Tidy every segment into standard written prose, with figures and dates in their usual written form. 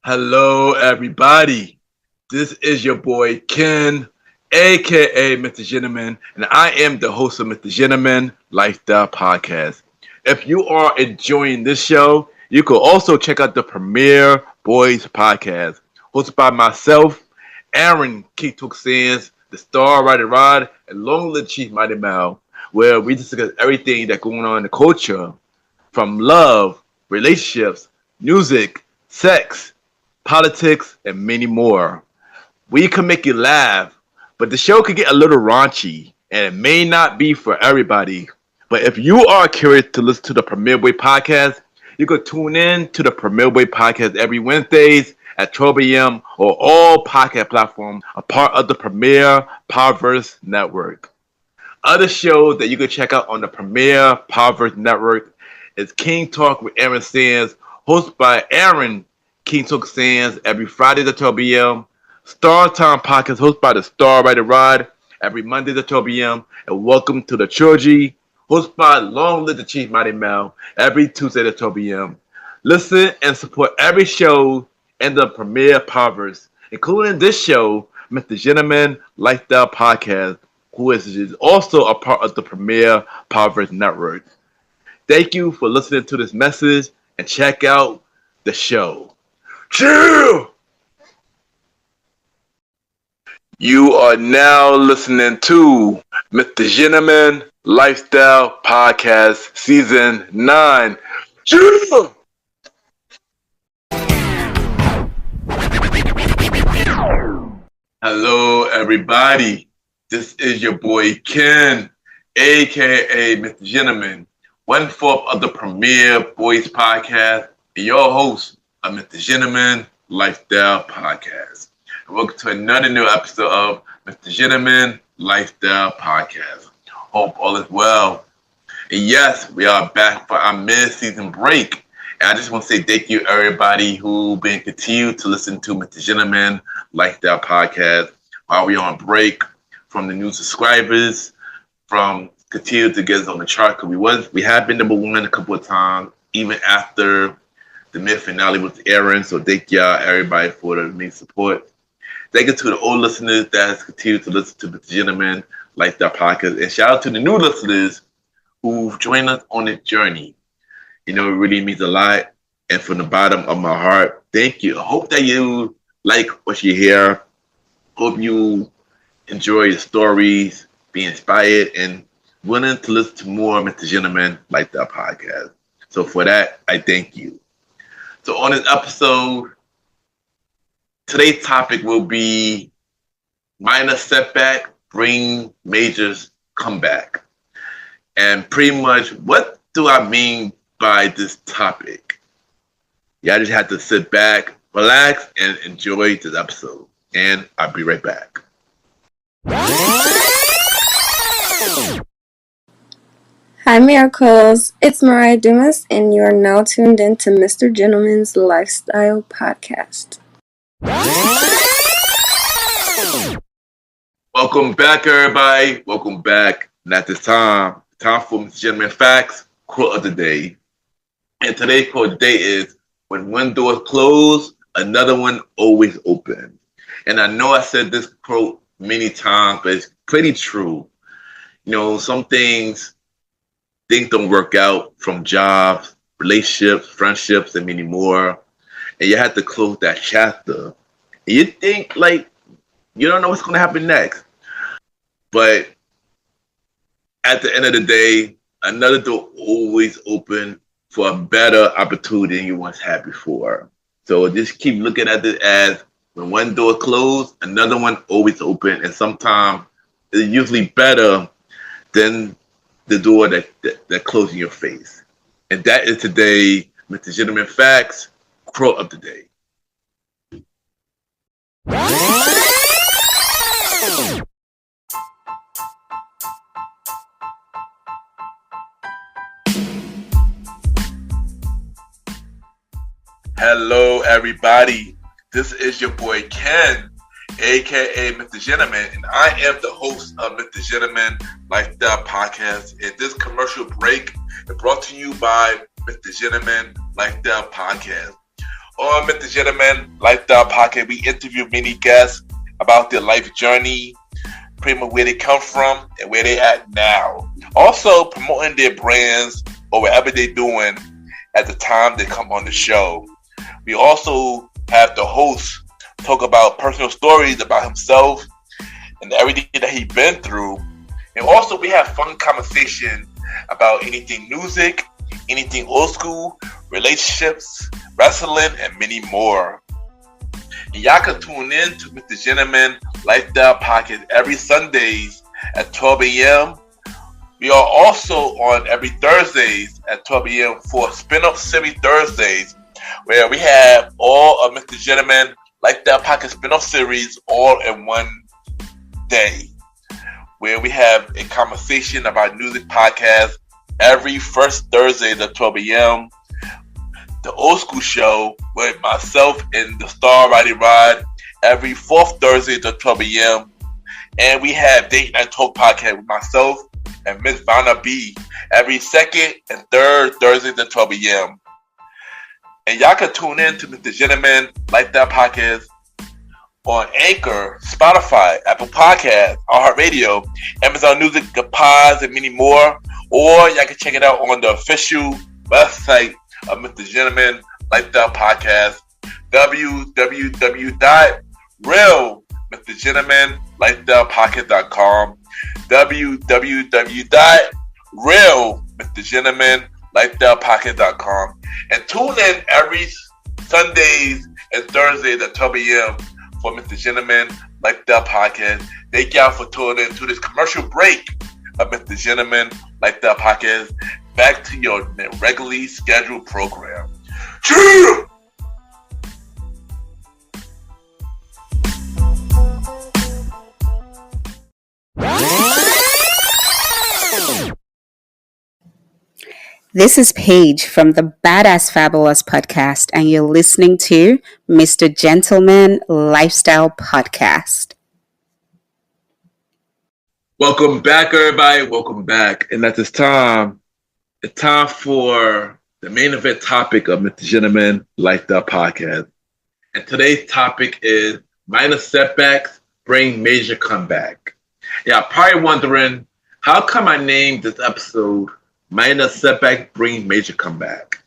Hello, everybody. This is your boy Ken, aka MrGentleman, and I am the host of MrGentleman Lifestyle Podcast. If you are enjoying this show, you can also check out the Premiere Boys Podcast, hosted by myself, Aaron Keith Sands, the Star Rider Rod, and Long Live Chief Mighty Mal, where we discuss everything that's going on in the culture, from love, relationships, music, sex, politics, and many more. We can make you laugh, but the show could get a little raunchy, and it may not be for everybody. But if you are curious to listen to the Premier Boy podcast, you can tune in to the Premier Boy podcast every Wednesdays at 12 a.m. or all podcast platforms, a part of the Premier Powerverse Network. Other shows that you can check out on the Premier Powerverse Network is King Talk with Aaron Sands, hosted by Aaron King Talk Sands every Friday at 12 p.m. Star Time Podcast hosted by the Star Rider Rod every Monday at 12 p.m. And Welcome to the Trilogy hosted by Long Live the Chief Mighty Mel every Tuesday at 12 p.m. Listen and support every show in the Premier Powerverse, including this show, Mr. Gentleman Lifestyle Podcast, who is also a part of the Premier Powerverse Network. Thank you for listening to this message and check out the show. Chill! You are now listening to Mr. Gentleman Lifestyle Podcast Season 9. Chill! Hello, everybody. This is your boy Ken, aka Mr. Gentleman, one fourth of the Premier Boys Podcast, and your host of Mr. Gentleman Lifestyle Podcast. And welcome to another new episode of Mr. Gentleman Lifestyle Podcast. Hope all is well. And yes, we are back for our mid-season break. And I just want to say thank you, everybody who been continued to listen to Mr. Gentleman Lifestyle Podcast while we're on break, from the new subscribers, from continue to get us on the chart, because we have been number one a couple of times, even after the mid finale was airing. So thank y'all, everybody, for the main support. Thank you to the old listeners that has continued to listen to Mr. Gentleman Lifestyle Podcast, and shout out to the new listeners who've joined us on this journey. You know, it really means a lot, and from the bottom of my heart, thank you. I hope that you like what you hear. Hope you enjoy the stories, be inspired, and willing to listen to more Mr. Gentleman Lifestyle Podcast. So for that, I thank you. So on this episode, today's topic will be minor setback, bring major comeback. And pretty much, what do I mean by this topic? Y'all just have to sit back, relax, and enjoy this episode. And I'll be right back. Hi, Miracles. It's Mariah Dumas, and you are now tuned in to Mr. Gentleman's Lifestyle Podcast. Welcome back, everybody. Welcome back. And at this time for Mr. Gentleman Facts, quote of the day. And today's quote of the day is, when one door is closed, another one always open. And I know I said this quote many times, but it's pretty true. You know, some things don't work out, from jobs, relationships, friendships, and many more. And you have to close that chapter. And you think, like, you don't know what's going to happen next. But at the end of the day, another door always open for a better opportunity than you once had before. So just keep looking at it as, when one door closed, another one always open. And sometimes it's usually better than the door that closed in your face. And that is today, Mr. Gentleman Facts, quote of the day. Hello, everybody. This is your boy Ken, aka Mr. Gentleman, and I am the host of Mr. Gentleman Lifestyle Podcast. And this commercial break is brought to you by Mr. Gentleman Lifestyle Podcast. On Mr. Gentleman Lifestyle Pocket, we interview many guests about their life journey, pretty much where they come from and where they at now. Also promoting their brands or whatever they're doing at the time they come on the show. We also have the host talk about personal stories about himself and everything that he's been through. And also we have fun conversation about anything music, anything old school, relationships, wrestling, and many more. And y'all can tune in to Mr. Gentleman Lifestyle Pocket every Sundays at 12 a.m. We are also on every Thursdays at 12 a.m. for Spin-Off Series Thursdays, where we have all of Mr. Gentleman Lifestyle Pocket Spin-Off Series all in one day, where we have a conversation about music podcast every first Thursday at 12 a.m. The Old School Show with myself and the Star Riding Rod every fourth Thursday at 12 a.m. And we have Date Night Talk Podcast with myself and Miss Vanna B every second and third Thursday at 12 a.m. And y'all can tune in to Mr. Gentleman Lifestyle Podcast on Anchor, Spotify, Apple Podcasts, iHeartRadio, Amazon Music, The Pods, and many more. Or y'all can check it out on the official website of Mr. Gentleman Lifestyle Podcast, www.realmrgentlemanlifestylepodcast.com, www.realmrgentlemanlifestylepodcast.com, and tune in every Sundays and Thursdays at 12 a.m. for Mr. Gentleman Lifestyle Podcast. Thank y'all for tuning in to this commercial break of Mr. Gentleman Lifestyle Podcast. Back to your regularly scheduled program. Yeah! This is Paige from the Badass Fabulous podcast, and you're listening to Mr. Gentleman Lifestyle Podcast. Welcome back, everybody. Welcome back. And at this time, it's time for the main event topic of Mr. Gentleman Lifestyle Podcast. And today's topic is minor setbacks bring major comeback. Yeah, probably wondering, how come I named this episode Minor Setback Bring Major Comeback?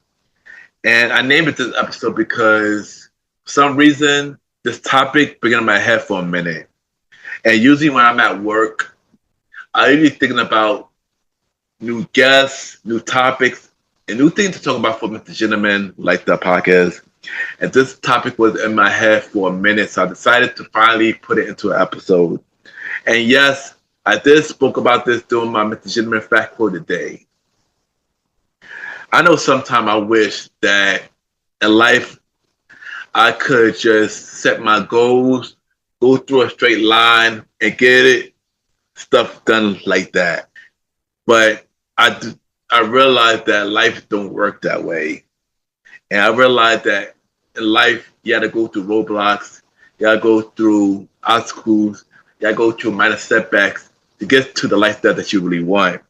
And I named it this episode because for some reason, this topic began in my head for a minute. And usually when I'm at work, I'm usually thinking about new guests, new topics, and new things to talk about for Mr. Gentleman Lifestyle Podcast. And this topic was in my head for a minute, so I decided to finally put it into an episode. And yes, I did spoke about this during my Mr. Gentleman Fact for the Day. I know sometimes I wish that in life I could just set my goals, go through a straight line, and get it stuff done like that. But I realized that life don't work that way. And I realized that in life, you got to go through roadblocks, you got to go through obstacles, you got to go through minor setbacks to get to the lifestyle that you really want.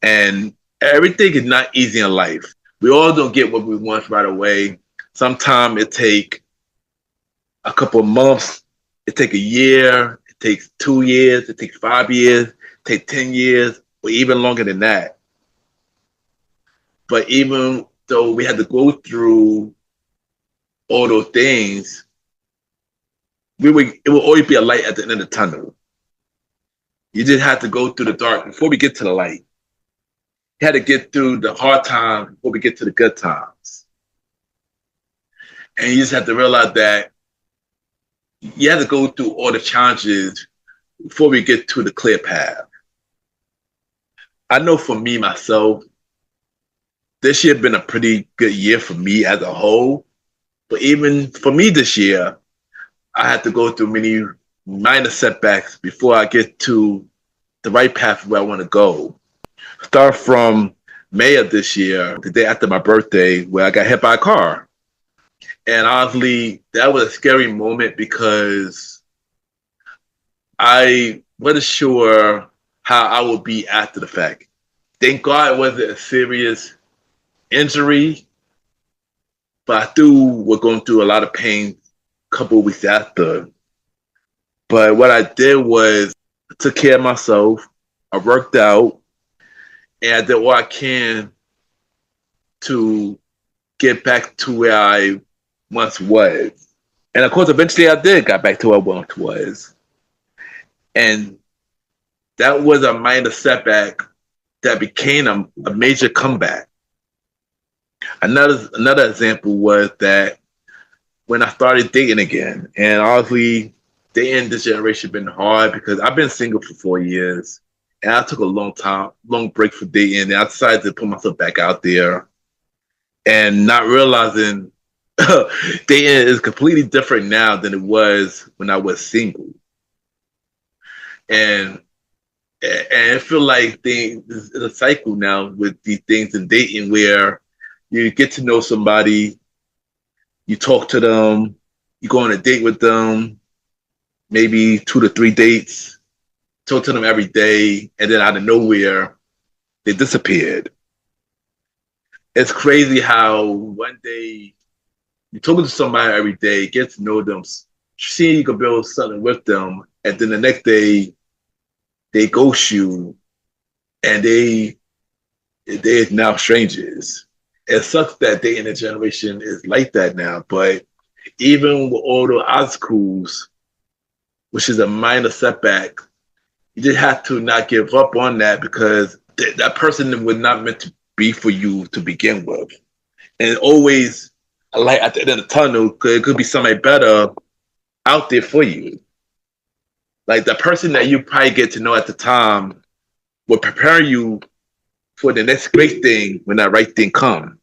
And everything is not easy in life. We all don't get what we want right away. Sometimes it takes a couple of months, it takes a year, it takes 2 years, it takes 5 years, it takes 10 years, or even longer than that. But even though we had to go through all those things, it will always be a light at the end of the tunnel. You just have to go through the dark before we get to the light. You had to get through the hard times before we get to the good times. And you just have to realize that you have to go through all the challenges before we get to the clear path. I know for me, myself, this year has been a pretty good year for me as a whole. But even for me this year, I had to go through many minor setbacks before I get to the right path where I want to go. Start from May of this year, the day after my birthday, where I got hit by a car. And honestly, that was a scary moment because I wasn't sure how I would be after the fact. Thank God it wasn't a serious injury, but I still was going through a lot of pain a couple of weeks after. But what I did was I took care of myself. I worked out, and I did what I can to get back to where I once was. And of course, eventually I did get back to where I once was. And that was a minor setback that became a major comeback. Another example was that when I started dating again, and obviously dating this generation been hard because I've been single for 4 years, and I took a long break for dating, and I decided to put myself back out there, and not realizing dating is completely different now than it was when I was single, and I feel like it's a cycle now with these things in dating where you get to know somebody, you talk to them, you go on a date with them, maybe 2 to 3 dates, talk to them every day, and then out of nowhere, they disappeared. It's crazy how one day you're talking to somebody every day, get to know them, see you can build something with them, and then the next day they ghost you, and they're now strangers. It sucks that dating a generation is like that now, but even with all the obstacles, which is a minor setback, you just have to not give up on that because that person was not meant to be for you to begin with. And always a light at the end of the tunnel, because it could be somebody better out there for you. Like the person that you probably get to know at the time will prepare you for the next great thing when that right thing comes.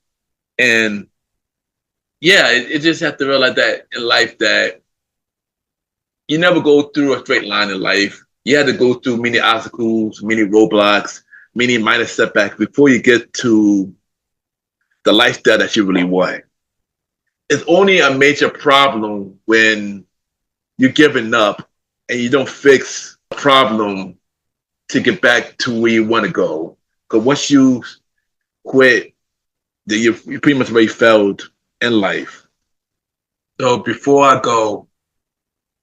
And yeah, it just have to realize that in life that you never go through a straight line in life. You have to go through many obstacles, many roadblocks, many minor setbacks before you get to the lifestyle that you really want. It's only a major problem when you're giving up and you don't fix a problem to get back to where you want to go. Because once you quit, then you pretty much already failed in life. So before I go,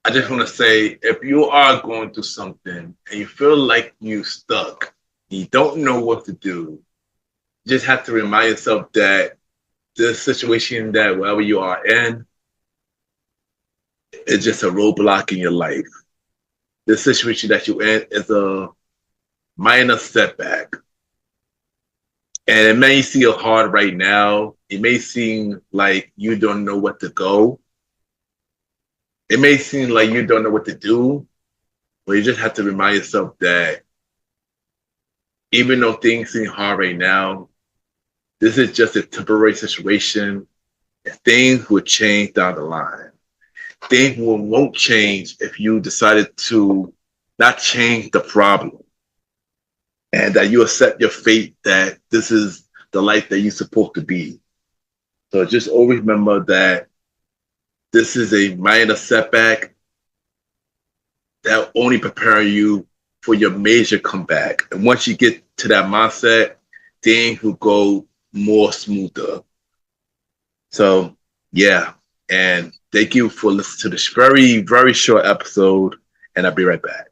I just want to say, if you are going through something and you feel like you're stuck, you don't know what to do, you just have to remind yourself that this situation that wherever you are in is just a roadblock in your life. The situation that you're in is a minor setback. And it may seem hard right now. It may seem like you don't know what to go. It may seem like you don't know what to do, but you just have to remind yourself that even though things seem hard right now, this is just a temporary situation, and things will change down the line. Things won't change if you decided to not change the problem, and that you accept your fate that this is the life that you're supposed to be. So just always remember that this is a minor setback that will only prepare you for your major comeback. And once you get to that mindset, things will go more smoother. So, yeah. And thank you for listening to this very, very short episode. And I'll be right back.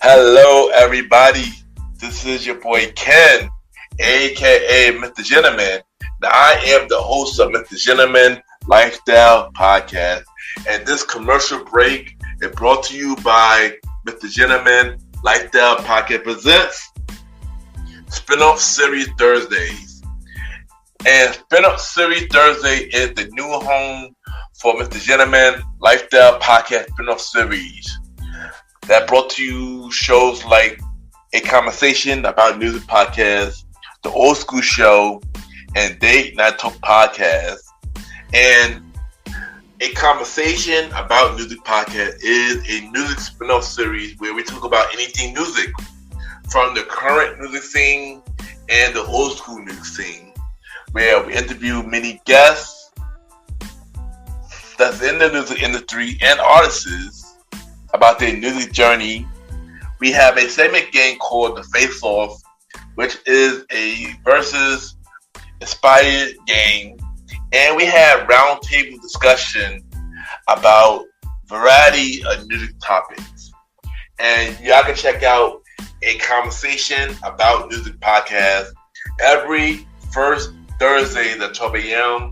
Hello, everybody. This is your boy Ken, aka MrGentleman. Now, I am the host of MrGentleman Lifestyle Podcast, and this commercial break is brought to you by MrGentleman Lifestyle Podcast presents Spinoff Series Thursdays. And Spinoff Series Thursday is the new home for MrGentleman Lifestyle Podcast Spinoff Series that brought to you shows like A Conversation About Music Podcast, The Old School Show, and Date Night Talk Podcast. And A Conversation About Music Podcast is a music spin-off series where we talk about anything music, from the current music scene and the old school music scene, where we interview many guests that's in the music industry and artists about their music journey. We have a segment game called the Face Off, which is a versus inspired game, and we have roundtable discussion about variety of music topics. And y'all can check out a conversation about music podcast every first Thursday at 12 a.m.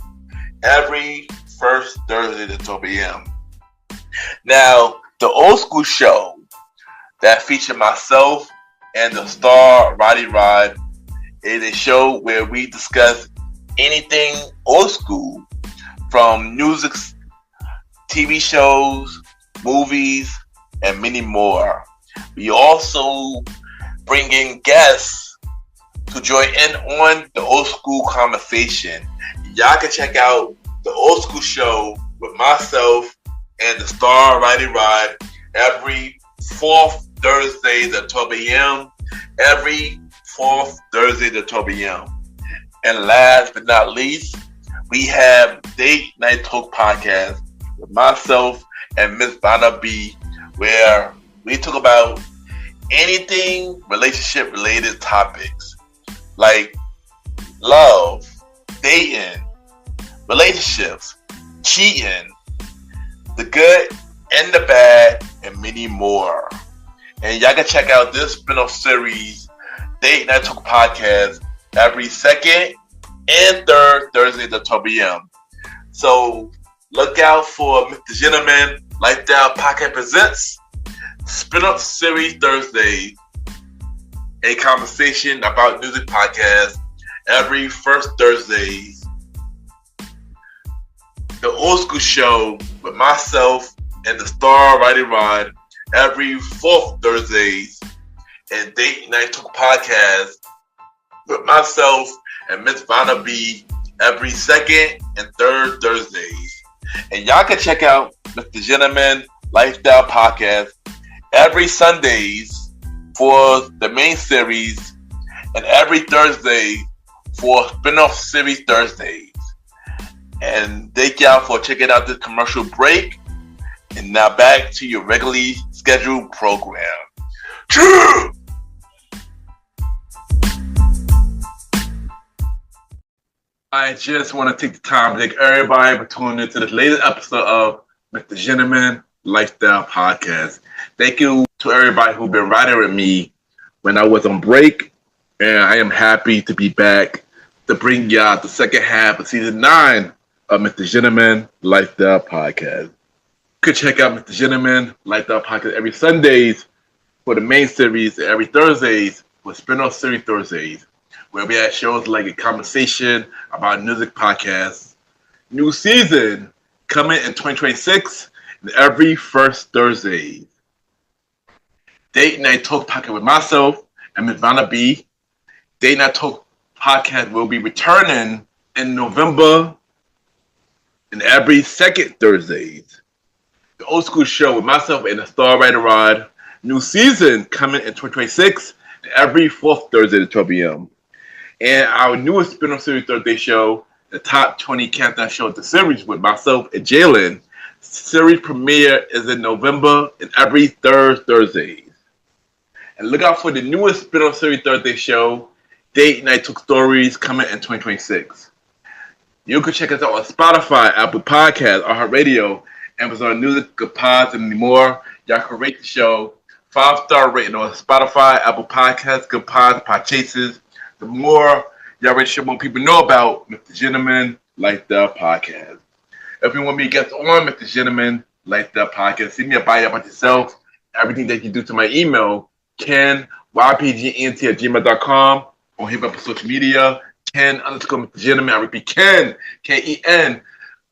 Every first Thursday at 12 a.m. Now, the old school show that featured myself and the star Roddy Rod is a show where we discuss anything old school, from music, TV shows, movies, and many more. We also bring in guests to join in on the old school conversation. Y'all can check out the old school show with myself and the star Roddy Rod every fourth Thursday at 12 a.m. Every fourth Thursday at 12 a.m. And last but not least, we have Date Night Talk Podcast with myself and Miss Vanna B, where we talk about anything relationship related topics like love, dating, relationships, cheating, the good and the bad, and many more. And y'all can check out this spin-off series, Date Night Talk Podcast, every second and third Thursday at 12 p.m. So look out for MrGentleman Lifestyle Podcast Presents Spin-off Series Thursday, a conversation about music podcast every first Thursday. The old school show with myself and the star Roddy Rod every fourth Thursdays, and Date Night Talk Podcast with myself and Miss Vanna B every second and third Thursdays. And y'all can check out MrGentleman Lifestyle Podcast every Sundays for the main series and every Thursday for spin-off series Thursdays. And thank y'all for checking out this commercial break. And now back to your regularly scheduled program. True! I just want to take the time to thank everybody for tuning into this latest episode of MrGentleman Lifestyle Podcast. Thank you to everybody who's been riding with me when I was on break. And I am happy to be back to bring y'all the second half of season 9 of MrGentleman Lifestyle Podcast. You can check out MrGentleman Lifestyle Podcast every Sundays for the main series and every Thursdays for spin-off series Thursdays, where we have shows like a conversation about music podcasts. New season coming in 2026 and every first Thursday. Date Night Talk Podcast with myself and Ms. Vanna B. Date Night Talk Podcast will be returning in November and every second Thursdays. The old school show with myself and the star Roddy Rod. New season coming in 2026 and every fourth Thursday at 12 p.m. And our newest spin-off series Thursday show, the Top 20 Countdown Show of the series with myself and Jalen. Series premiere is in November and every third Thursdays. And look out for the newest spin-off series Thursday show, Date Night Talk Stories, coming in 2026. You can check us out on Spotify, Apple Podcasts, iHeartRadio, Amazon Music, Good Pods, and more. Y'all can rate the show 5-star rating on Spotify, Apple Podcasts, Good Pods, Podchases. The more y'all rate the show, more people know about MrGentleman Lifestyle Podcast. If you want me to get on MrGentleman Lifestyle Podcast, send me a bio about yourself, everything that you do to my email, KenYPGNT@gmail.com, or hit me up on social media, Ken_MrGentleman. I repeat, Ken, KEN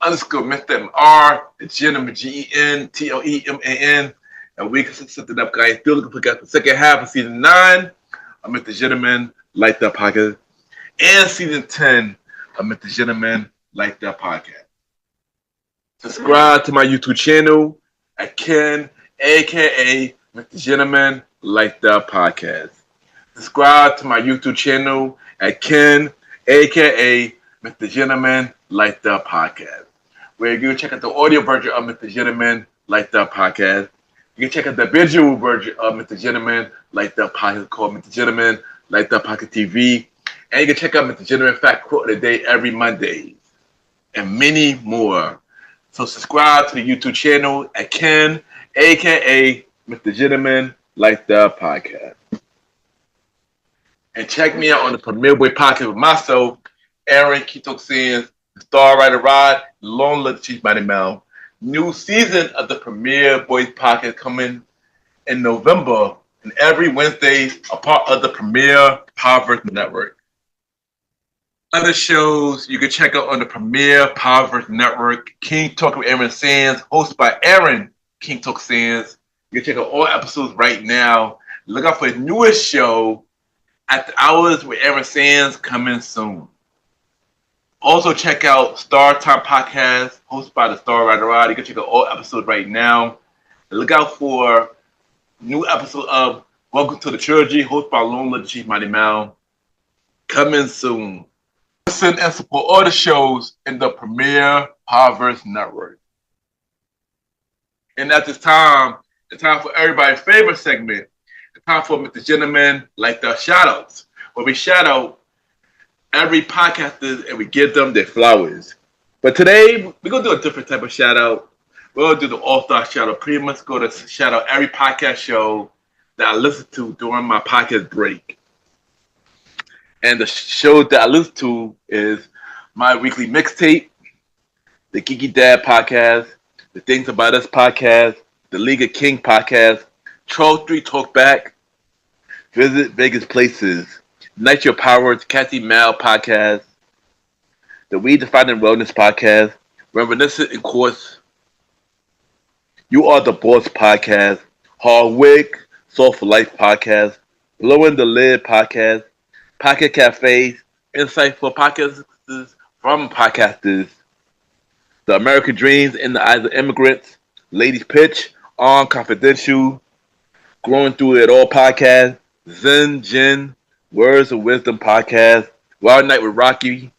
_Mr. MR, Gentleman, GENTLEMAN. And we can set something up, guys. Still looking for the second half of season 9 of MrGentleman Lifestyle Podcast and season 10 of MrGentleman Lifestyle Podcast. Subscribe to my YouTube channel at Ken, aka MrGentleman Lifestyle Podcast. Subscribe to my YouTube channel at Ken, aka MrGentleman Lifestyle Podcast. where you can check out the audio version of Mr. Gentleman Lifestyle Podcast. You can check out the visual version of Mr. Gentleman Lifestyle Podcast called Mr. Gentleman Lifestyle Podcast TV. And you can check out Mr. Gentleman Fact Quote of the Day every Monday. And many more. So subscribe to the YouTube channel at Ken, a.k.a. Mr. Gentleman Lifestyle Podcast. And check me out on the Premier Boy Podcast with myself, Aaron Keto Sins, the Star Rider Rod, Long Live the Chief Mighty Mel. New season of the Premier Boys Podcast coming in November, and every Wednesday a part of the Premier Powerverse Network. Other shows you can check out on the Premier Powerverse Network: King Talk with Aaron Sands, hosted by Aaron King Talk Sands. You can check out all episodes right now. Look out for the newest show, At the Hours with Aaron Sands, coming soon. Also check out Star Time Podcast, hosted by the Star Rider Rod. You can check out all episodes right now. And look out for new episode of Welcome to the Trilogy, hosted by Long Live the Chief Mighty Mal, coming soon. Listen and support all the shows in the Premier Powerverse Network. And at this time, it's time for everybody's favorite segment. It's time for Mr. Gentleman Like the Shoutouts, where we shout out every podcaster and we give them their flowers. But today, we're going to do a different type of shout out. We're going to do the all-star shout out. Pretty much go to shout out every podcast show that I listen to during my podcast break. And the show that I listen to is my weekly mixtape, the Geeky Dad podcast, the Things About Us podcast, the League of King podcast, Troll 3 Talk Back, Visit Vegas Places, Night Your Powers, Cassie Mal podcast, the We Defining Wellness podcast, Reminiscent in Course, You Are the Boss podcast, Hardwick, Soul for Life podcast, Blowing the Lid podcast, Pocket Cafes, Insightful podcasts from podcasters, The American Dreams in the Eyes of Immigrants, Ladies Pitch, On Confidential, Growing Through It All podcast, Zen Jin, Words of Wisdom podcast, Wild Night with Rocky,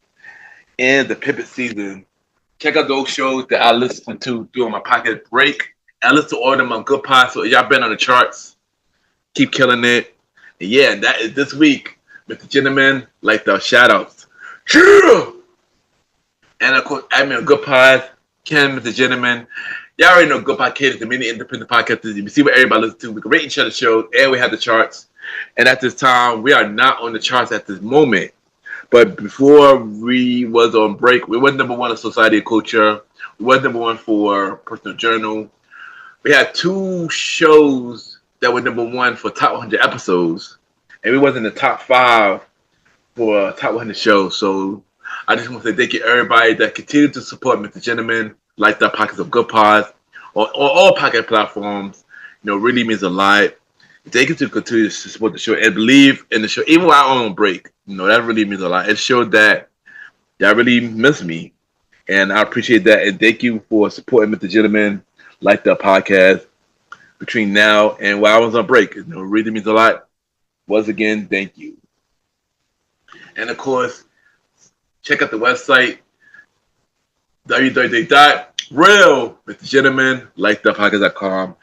and The Pivot Season. Check out those shows that I listen to during my podcast break. I listen to all of them on Good Pod, so y'all been on the charts. Keep killing it. And yeah, that is this week, Mr. Gentleman, like the shout-outs. Yeah! And of course, I'm on Good Pod, Ken, Mr. Gentleman. Y'all already know Good Pod caters to many independent podcasters. You can see what everybody listens to. We can rate each other's shows, and we have the charts. And at this time, we are not on the charts at this moment. But before we was on break, we were number one in Society of Culture. We was number one for Personal Journal. We had two shows that were number one for top 100 episodes. And we was in the top 5 for top 100 shows. So I just want to say thank you everybody that continued to support Mr. Gentleman, like the Pockets of Good Pods, on all pocket platforms. You know, really means a lot. Thank you to continue to support the show and believe in the show, even while I'm on break. You know, that really means a lot. It showed that y'all really miss me, and I appreciate that. And thank you for supporting Mr. Gentleman, like the podcast, between now and while I was on break. You know, it really means a lot. Once again, thank you. And of course, check out the website, www.realmrgentlemanlikethepodcast.com.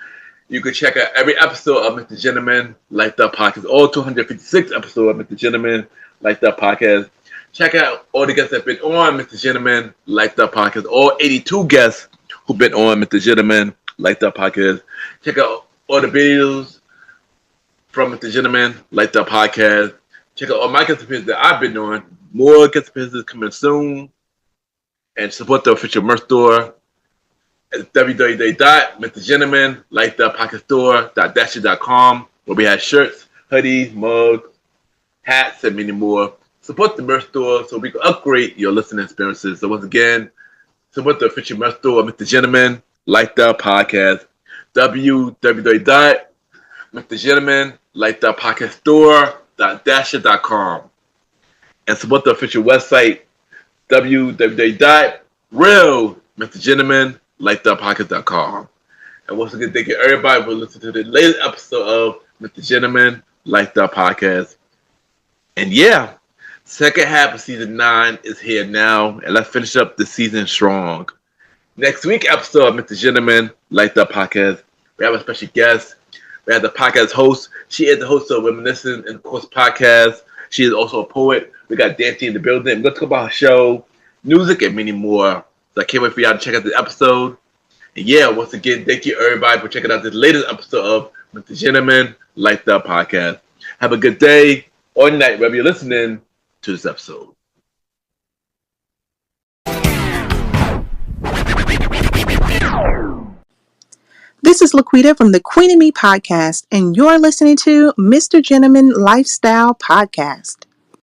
You can check out every episode of Mr. Gentleman Like the Podcast, all 256 episodes of Mr. Gentleman Like the Podcast. Check out all the guests that have been on Mr. Gentleman Like the Podcast, all 82 guests who've been on Mr. Gentleman Like the Podcast. Check out all the videos from Mr. Gentleman Like the Podcast. Check out all my guest appearances that I've been on. More guest appearances coming soon. And support the official merch store at www.mrgentlemanlikethepodcaststore.dasher.com, where we have shirts, hoodies, mugs, hats, and many more. Support the merch store so we can upgrade your listening experiences. So once again, support the official merch store of Mr. Gentleman Like the Podcast. www.mrgentlemanlikethepodcaststore.dasher.com, and support the official website www.realmrgentlemanlikethepodcast.com. And once again, thank you everybody for listening to the latest episode of Mr. Gentleman Like the Podcast. And yeah, second half of season 9 is here now, and let's finish up the season strong. Next week episode of Mr. Gentleman, Like the Podcast, we have a special guest. We have the podcast host. She is the host of Reminiscent and of course podcast. She is also a poet. We got Dante in the building. We're going to talk about her show, music, and many more. So I can't wait for y'all to check out this episode. And yeah, once again, thank you everybody for checking out this latest episode of Mr. Gentleman, Like the Podcast. Have a good day or night wherever you're listening to this episode. This is Laquita from the Queen and Me podcast, and you're listening to Mr. Gentleman Lifestyle Podcast.